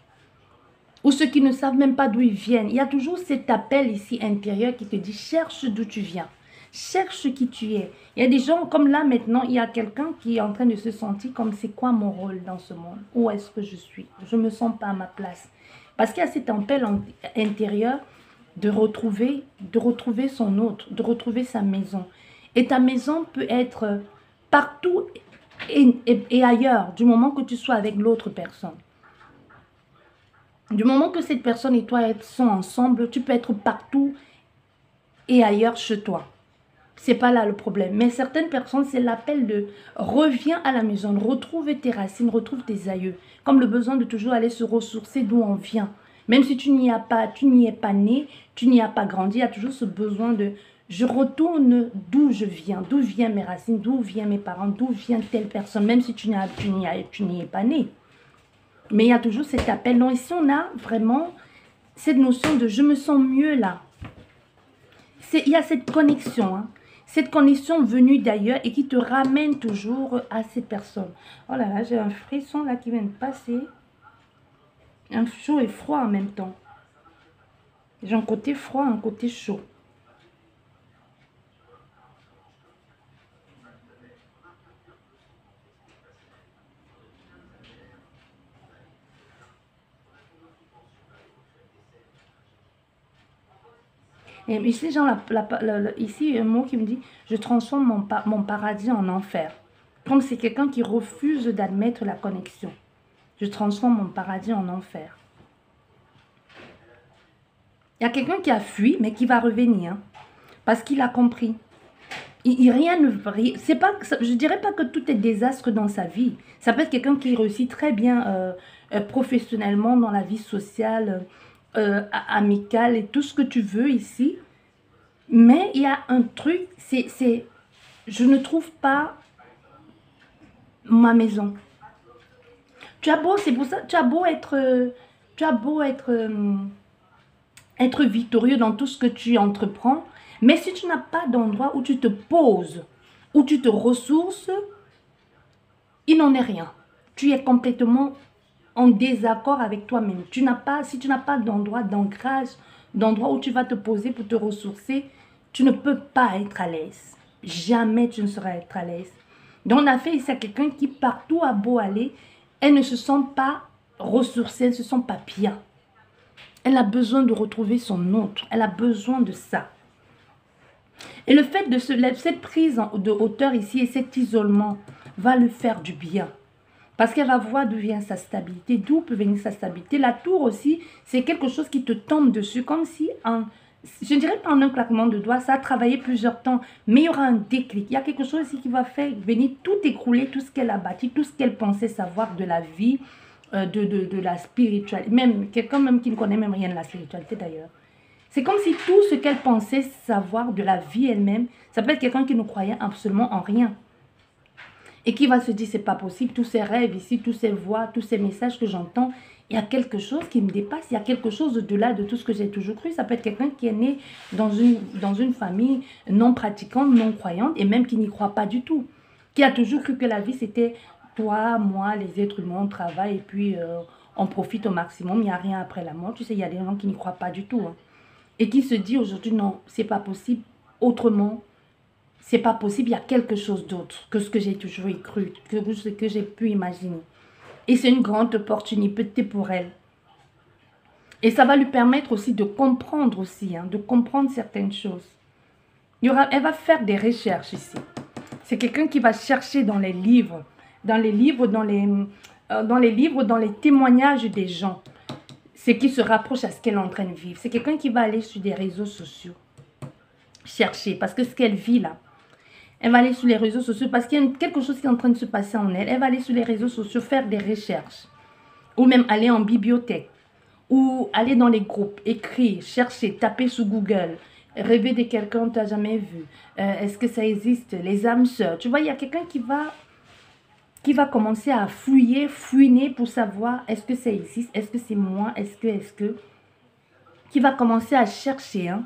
Ou ceux qui ne savent même pas d'où ils viennent. Il y a toujours cet appel ici intérieur qui te dit cherche d'où tu viens. Cherche qui tu es. Il y a des gens comme là maintenant, il y a quelqu'un qui est en train de se sentir comme c'est quoi mon rôle dans ce monde? Où est-ce que je suis? Je ne me sens pas à ma place. Parce qu'il y a cet appel intérieur de retrouver son autre, de retrouver sa maison. Et ta maison peut être partout et ailleurs, du moment que tu sois avec l'autre personne. Du moment que cette personne et toi sont ensemble, tu peux être partout et ailleurs chez toi. C'est pas là le problème. Mais certaines personnes, c'est l'appel de reviens à la maison, retrouve tes racines, retrouve tes aïeux. Comme le besoin de toujours aller se ressourcer d'où on vient. Même si tu n'y es pas né, tu n'y as pas grandi, il y a toujours ce besoin de je retourne d'où je viens, d'où viennent mes racines, d'où viennent mes parents, d'où vient telle personne, même si tu n'y es pas né. Mais il y a toujours cet appel. Donc ici, on a vraiment cette notion de je me sens mieux là. Il y a cette connexion, hein. Cette connexion venue d'ailleurs et qui te ramène toujours à cette personne. Oh là là, j'ai un frisson là qui vient de passer. Un chaud et froid en même temps. J'ai un côté froid, un côté chaud. Et ici, genre, ici, un mot qui me dit, je transforme mon paradis en enfer. Comme c'est quelqu'un qui refuse d'admettre la connexion. Je transforme mon paradis en enfer. Il y a quelqu'un qui a fui, mais qui va revenir. Parce qu'il a compris. Rien ne... C'est pas, je dirais pas que tout est désastre dans sa vie. Ça peut être quelqu'un qui réussit très bien professionnellement dans la vie sociale, amicale et tout ce que tu veux ici. Mais il y a un truc, je ne trouve pas ma maison. Tu as beau, c'est pour ça, tu as beau être victorieux dans tout ce que tu entreprends, mais si tu n'as pas d'endroit où tu te poses, où tu te ressources, il n'en est rien. Tu es complètement en désaccord avec toi-même. Si tu n'as pas d'endroit d'ancrage, d'endroit où tu vas te poser pour te ressourcer, tu ne peux pas être à l'aise. Jamais tu ne seras être à l'aise. Donc on a fait ici à quelqu'un qui partout a beau aller, elle ne se sent pas ressourcée, elle ne se sent pas bien. Elle a besoin de retrouver son autre. Elle a besoin de ça. Et le fait de cette prise de hauteur ici et cet isolement va lui faire du bien. Parce qu'elle va voir d'où vient sa stabilité, d'où peut venir sa stabilité. La tour aussi, c'est quelque chose qui te tombe dessus, comme si, je ne dirais pas en un claquement de doigts, ça a travaillé plusieurs temps, mais il y aura un déclic. Il y a quelque chose ici qui va faire venir tout écrouler, tout ce qu'elle a bâti, tout ce qu'elle pensait savoir de la vie, de la spiritualité. Même quelqu'un même qui ne connaît même rien de la spiritualité d'ailleurs. C'est comme si tout ce qu'elle pensait savoir de la vie elle-même, ça peut être quelqu'un qui ne croyait absolument en rien. Et qui va se dire, c'est pas possible, tous ces rêves ici, tous ces voix, tous ces messages que j'entends, il y a quelque chose qui me dépasse, il y a quelque chose au-delà de tout ce que j'ai toujours cru. Ça peut être quelqu'un qui est né dans une famille non pratiquante, non croyante, et même qui n'y croit pas du tout. Qui a toujours cru que la vie, c'était toi, moi, les êtres humains, on travaille, et puis on profite au maximum, il n'y a rien après la mort. Tu sais, il y a des gens qui n'y croient pas du tout. Hein. Et qui se dit aujourd'hui, non, c'est pas possible, autrement. C'est pas possible, il y a quelque chose d'autre que ce que j'ai toujours cru, que ce que j'ai pu imaginer. Et c'est une grande opportunité pour elle. Et ça va lui permettre aussi de comprendre aussi, hein, de comprendre certaines choses. Elle va faire des recherches ici. C'est quelqu'un qui va chercher dans les livres, dans les témoignages des gens, ce qui se rapproche à ce qu'elle est en train de vivre. C'est quelqu'un qui va aller sur des réseaux sociaux, chercher, parce que ce qu'elle vit là, elle va aller sur les réseaux sociaux parce qu'il y a quelque chose qui est en train de se passer en elle. Elle va aller sur les réseaux sociaux faire des recherches. Ou même aller en bibliothèque. Ou aller dans les groupes, écrire, chercher, taper sur Google. Rêver de quelqu'un que tu n'as jamais vu. Est-ce que ça existe? Les âmes sœurs. Tu vois, il y a quelqu'un qui va commencer à fouiner pour savoir est-ce que ça existe? Est-ce que c'est moi? Est-ce que... Qui va commencer à chercher, hein.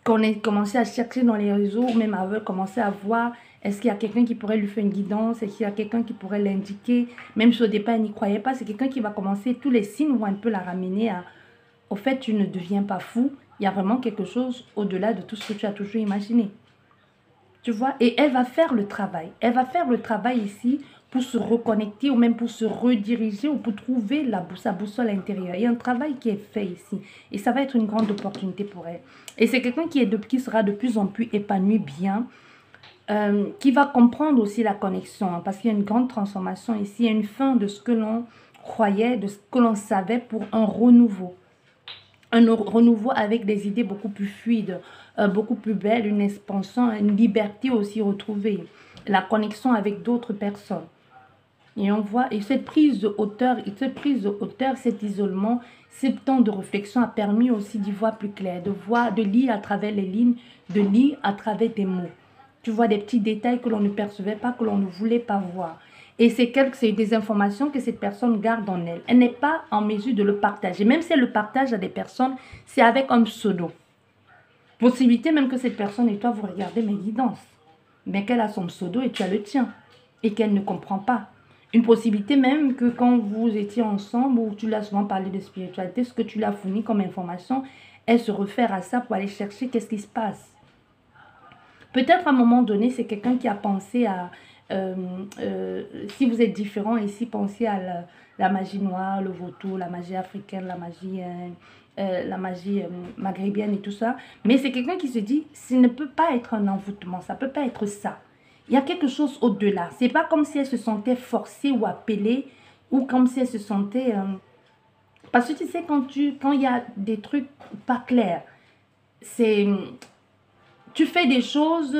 Qu'on ait commencé à chercher dans les réseaux, ou même à commencer à voir, est-ce qu'il y a quelqu'un qui pourrait lui faire une guidance, est-ce qu'il y a quelqu'un qui pourrait l'indiquer, même si au départ elle n'y croyait pas, c'est quelqu'un qui va commencer, tous les signes vont un peu la ramener au fait, tu ne deviens pas fou, il y a vraiment quelque chose au-delà de tout ce que tu as toujours imaginé. Tu vois, et elle va faire le travail, ici pour se reconnecter ou même pour se rediriger ou pour trouver sa boussole intérieure. Il y a un travail qui est fait ici et ça va être une grande opportunité pour elle. Et c'est quelqu'un qui sera de plus en plus épanoui bien, qui va comprendre aussi la connexion, hein, parce qu'il y a une grande transformation ici, il y a une fin de ce que l'on croyait, de ce que l'on savait pour un renouveau. un renouveau avec des idées beaucoup plus fluides, beaucoup plus belles, une expansion, une liberté aussi retrouvée, la connexion avec d'autres personnes. Et on voit, et cette prise de hauteur, cet isolement, ce temps de réflexion a permis aussi d'y voir plus clair, de voir, de lire à travers les lignes, de lire à travers des mots. Tu vois des petits détails que l'on ne percevait pas, que l'on ne voulait pas voir. Et c'est des informations que cette personne garde en elle. Elle n'est pas en mesure de le partager. Même si elle le partage à des personnes, c'est avec un pseudo. Possibilité même que cette personne et toi, vous regardez mes guidances. Mais qu'elle a son pseudo et tu as le tien. Et qu'elle ne comprend pas. Une possibilité même que quand vous étiez ensemble, ou tu l'as souvent parlé de spiritualité, ce que tu l'as fourni comme information, elle se réfère à ça pour aller chercher qu'est-ce qui se passe. Peut-être à un moment donné, c'est quelqu'un qui a pensé à... si vous êtes différent ici, pensez à la magie noire, le vautour, la magie africaine, la magie maghrébienne et tout ça. Mais c'est quelqu'un qui se dit, ce ne peut pas être un envoûtement, ça ne peut pas être ça. Il y a quelque chose au-delà. Ce n'est pas comme si elle se sentait forcée ou appelée, ou comme si elle se sentait... parce que tu sais, quand il y a des trucs pas clairs, tu fais des choses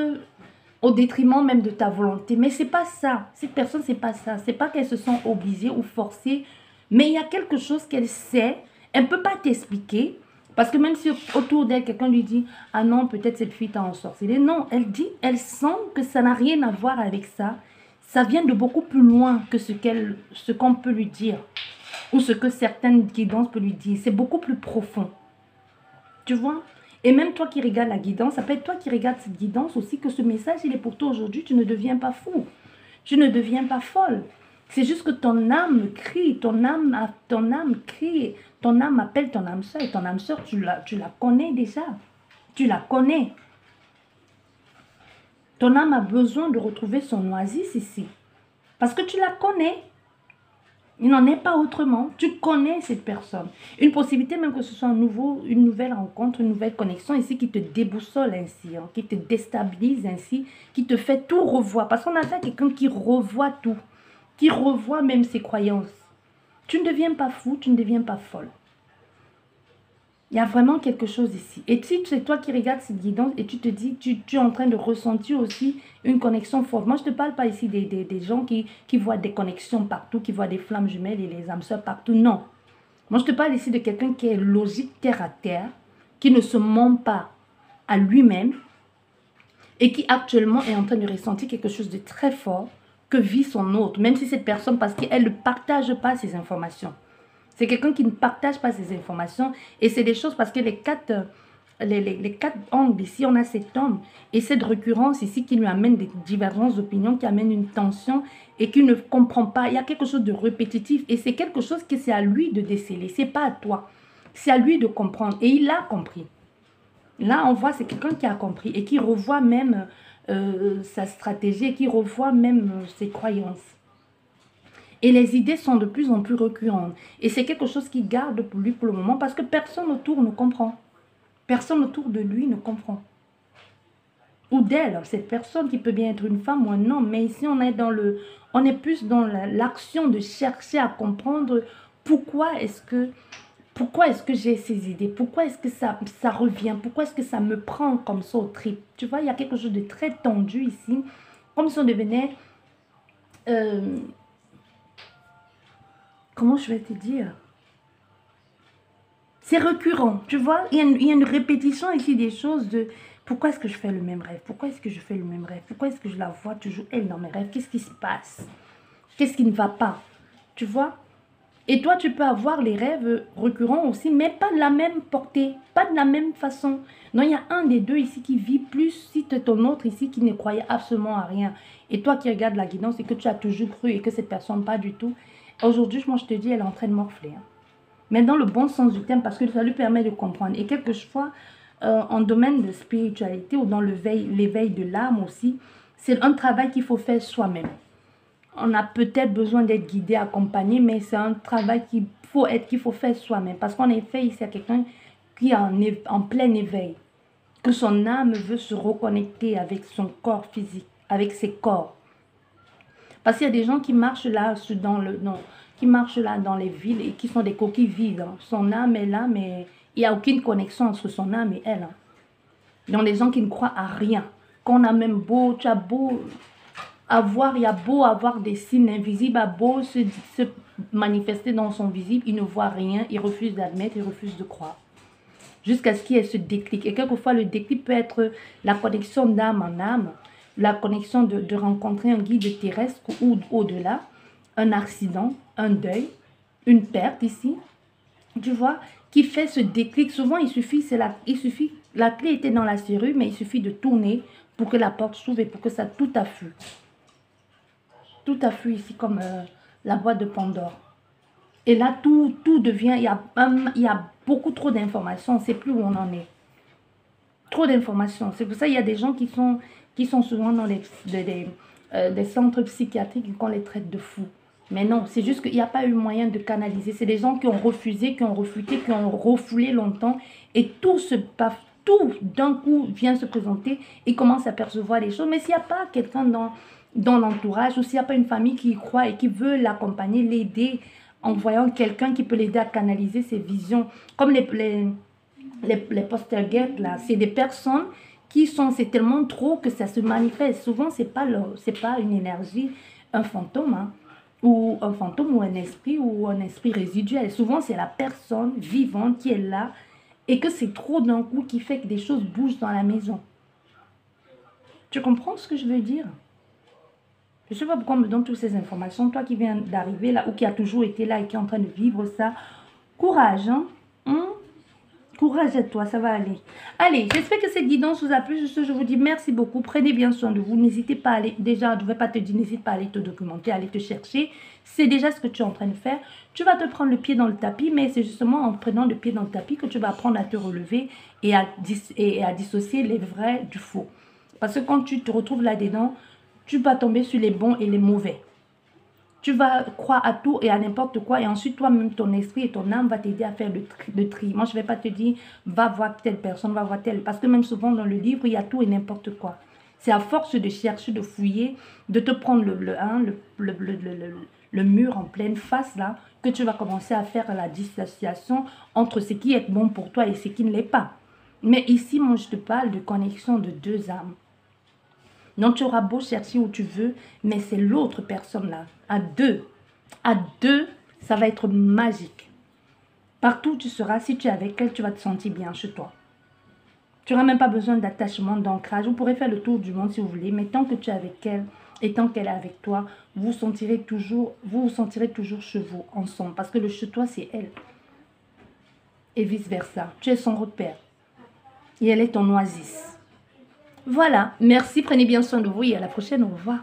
au détriment même de ta volonté. Mais c'est pas ça. Cette personne, c'est pas ça. C'est pas qu'elle se sent obligée ou forcée. Mais il y a quelque chose qu'elle sait. Elle ne peut pas t'expliquer. Parce que même si autour d'elle, quelqu'un lui dit « Ah non, peut-être cette fille t'a ensorcelé ». Non, elle sent que ça n'a rien à voir avec ça. Ça vient de beaucoup plus loin que ce qu'on peut lui dire. Ou ce que certaines guidances peuvent lui dire. C'est beaucoup plus profond. Tu vois? Et même toi qui regardes la guidance, ça peut être toi qui regardes cette guidance aussi, que ce message, il est pour toi aujourd'hui. Tu ne deviens pas fou. Tu ne deviens pas folle. C'est juste que ton âme crie, ton âme crie, ton âme appelle ton âme sœur. Et ton âme sœur, tu la connais déjà. Tu la connais. Ton âme a besoin de retrouver son oasis ici. Parce que tu la connais. Il n'en est pas autrement. Tu connais cette personne. Une possibilité même que ce soit une nouvelle rencontre, une nouvelle connexion ici qui te déboussole ainsi, hein, qui te déstabilise ainsi, qui te fait tout revoir. Parce qu'on a fait quelqu'un qui revoit tout, qui revoit même ses croyances. Tu ne deviens pas fou, tu ne deviens pas folle. Il y a vraiment quelque chose ici. Et si c'est toi qui regardes cette guidance et tu te dis, tu es en train de ressentir aussi une connexion forte. Moi, je ne te parle pas ici des gens qui voient des connexions partout, qui voient des flammes jumelles et les âmes sœurs partout. Non. Moi, je te parle ici de quelqu'un qui est logique, terre à terre, qui ne se ment pas à lui-même et qui actuellement est en train de ressentir quelque chose de très fort que vit son autre. Même si cette personne, parce qu'elle ne partage pas ces informations. C'est quelqu'un qui ne partage pas ces informations. Et c'est des choses parce que les quatre angles ici, on a cet homme. Et cette récurrence ici qui lui amène des divergences d'opinion, qui amène une tension et qui ne comprend pas. Il y a quelque chose de répétitif. Et c'est quelque chose que c'est à lui de déceler. Ce n'est pas à toi. C'est à lui de comprendre. Et il a compris. Là, on voit c'est quelqu'un qui a compris et qui revoit même sa stratégie et qui revoit même ses croyances. Et les idées sont de plus en plus récurrentes. Et c'est quelque chose qu'il garde pour lui pour le moment parce que personne autour ne comprend. Personne autour de lui ne comprend. Ou d'elle, cette personne qui peut bien être une femme ou un homme. Mais ici, on est plus dans l'action de chercher à comprendre pourquoi est-ce que j'ai ces idées. Pourquoi est-ce que ça revient. Pourquoi est-ce que ça me prend comme ça au trip. Tu vois, il y a quelque chose de très tendu ici. Comme si on devenait... comment je vais te dire? C'est récurrent, tu vois. Il y a une répétition ici des choses de... Pourquoi est-ce que je fais le même rêve? Pourquoi est-ce que je fais le même rêve? Pourquoi est-ce que je la vois toujours, elle, dans mes rêves? Qu'est-ce qui se passe? Qu'est-ce qui ne va pas? Tu vois? Et toi, tu peux avoir les rêves récurrents aussi, mais pas de la même portée, pas de la même façon. Non, il y a un des deux ici qui vit plus, si tu es ton autre ici qui ne croyait absolument à rien. Et toi qui regardes la guidance et que tu as toujours cru et que cette personne pas du tout. Aujourd'hui, moi, je te dis, elle est en train de morfler. Hein. Mais dans le bon sens du terme, parce que ça lui permet de comprendre. Et quelquefois, en domaine de spiritualité ou dans l'éveil de l'âme aussi, c'est un travail qu'il faut faire soi-même. On a peut-être besoin d'être guidé, accompagné, mais c'est un travail qu'il faut faire soi-même. Parce qu'en effet, ici, il y a quelqu'un qui est en plein éveil, que son âme veut se reconnecter avec son corps physique, avec ses corps. Parce qu'il y a des gens qui marchent là, qui marchent là dans les villes et qui sont des coquilles vides. Hein. Son âme est là, mais il n'y a aucune connexion entre son âme et elle. Hein. Donc les gens qui ne croient à rien. Qu'on a même beau, tu as beau avoir, il y a beau avoir des signes invisibles, a beau se manifester dans son visible, il ne voit rien, il refuse d'admettre, il refuse de croire. Jusqu'à ce qu'il y ait ce déclic. Et quelquefois, le déclic peut être la connexion d'âme en âme, la connexion de rencontrer un guide terrestre ou au-delà, un accident, un deuil, une perte ici, tu vois, qui fait ce déclic. Souvent, il suffit, la clé était dans la serrure, mais il suffit de tourner pour que la porte s'ouvre et pour que ça tout afflue. Tout afflue ici comme la boîte de Pandore. Et là, tout devient, il y a beaucoup trop d'informations, on ne sait plus où on en est. Trop d'informations. C'est pour ça qu'il y a des gens qui sont souvent dans des centres psychiatriques et qu'on les traite de fous. Mais non, c'est juste qu'il n'y a pas eu moyen de canaliser. C'est des gens qui ont refusé, qui ont refuté, qui ont refoulé longtemps. Et tout d'un coup vient se présenter et commence à percevoir les choses. Mais s'il n'y a pas quelqu'un dans l'entourage ou s'il n'y a pas une famille qui y croit et qui veut l'accompagner, l'aider en voyant quelqu'un qui peut l'aider à canaliser ses visions. Comme les poltergeists, là, c'est des personnes qui sont, c'est tellement trop que ça se manifeste. Souvent, c'est pas une énergie, un fantôme, hein, ou un esprit résiduel. Souvent, c'est la personne vivante qui est là et que c'est trop d'un coup qui fait que des choses bougent dans la maison. Tu comprends ce que je veux dire? Je ne sais pas pourquoi on me donne toutes ces informations. Toi qui viens d'arriver là ou qui a toujours été là et qui est en train de vivre ça, courage, hein? Courage à toi, ça va aller. Allez, j'espère que cette guidance vous a plu. Je vous dis merci beaucoup. Prenez bien soin de vous. N'hésitez pas à aller, déjà, je ne vais pas te dire, n'hésite pas à aller te documenter, à aller te chercher. C'est déjà ce que tu es en train de faire. Tu vas te prendre le pied dans le tapis, mais c'est justement en prenant le pied dans le tapis que tu vas apprendre à te relever et à dissocier les vrais du faux. Parce que quand tu te retrouves là-dedans, tu vas tomber sur les bons et les mauvais. Tu vas croire à tout et à n'importe quoi. Et ensuite, toi-même, ton esprit et ton âme va t'aider à faire le tri. Moi, je ne vais pas te dire, va voir telle personne, va voir telle. Parce que même souvent, dans le livre, il y a tout et n'importe quoi. C'est à force de chercher, de fouiller, de te prendre le mur en pleine face, là, que tu vas commencer à faire la dissociation entre ce qui est bon pour toi et ce qui ne l'est pas. Mais ici, moi, je te parle de connexion de deux âmes. Donc, tu auras beau chercher où tu veux, mais c'est l'autre personne-là. À deux, ça va être magique. Partout où tu seras, si tu es avec elle, tu vas te sentir bien chez toi. Tu n'auras même pas besoin d'attachement, d'ancrage. Vous pourrez faire le tour du monde si vous voulez, mais tant que tu es avec elle et tant qu'elle est avec toi, vous vous sentirez toujours chez vous, ensemble. Parce que le chez toi, c'est elle. Et vice-versa. Tu es son repère. Et elle est ton oasis. Voilà, merci, prenez bien soin de vous et à la prochaine, au revoir.